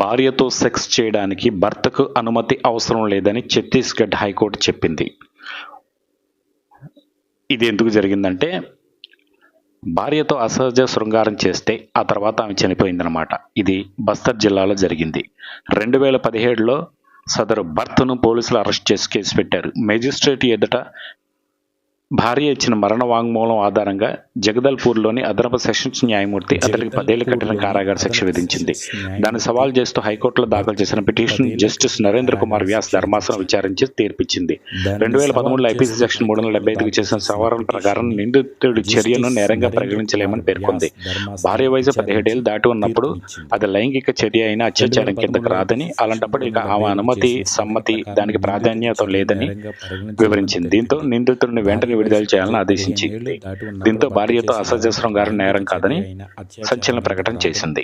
భార్యతో సెక్స్ చేయడానికి భర్తకు అనుమతి అవసరం లేదని ఛత్తీస్గఢ్ హైకోర్టు చెప్పింది. ఇది ఎందుకు జరిగిందంటే, భార్యతో అసహజ శృంగారం చేస్తే ఆ తర్వాత ఆమె చనిపోయిందనమాట. ఇది బస్తర్ జిల్లాలో జరిగింది. 2017లో సదరు భర్తను పోలీసులు అరెస్ట్ చేసి కేసు పెట్టారు. మేజిస్ట్రేట్ ఎదుట భార్య ఇచ్చిన మరణ వాంగ్మూలం ఆధారంగా జగదల్పూర్లోని అదనపు సెషన్స్ న్యాయమూర్తి అతడికి 10 ఏళ్ల కఠిన కారాగార శిక్ష విధించింది. దాన్ని సవాల్ చేస్తూ హైకోర్టులో దాఖలు చేసిన పిటిషన్ జస్టిస్ నరేంద్ర కుమార్ వ్యాస్ ధర్మాసనం విచారించి తీర్పిచ్చింది. 2013లో ఐపీసీ సెక్షన్ 375కి చేసిన సవరణ ప్రకారం నిందితుడి చర్యను నేరంగా పరిగణించలేమని పేర్కొంది. భార్య వయసు 17 ఏళ్ళు దాటి ఉన్నప్పుడు అది లైంగిక చర్య అయినా అత్యాచారం కిందకు రాదని, అలాంటప్పుడు ఇక ఆమె అనుమతి, సమ్మతి దానికి ప్రాధాన్యత లేదని వివరించింది. దీంతో నిందితుడిని వెంటనే విడుదల చేయాలని ఆదేశించింది. దీంతో భార్యతో అసహజ శృంగారం నేరం కాదని సంచలన ప్రకటన చేసింది.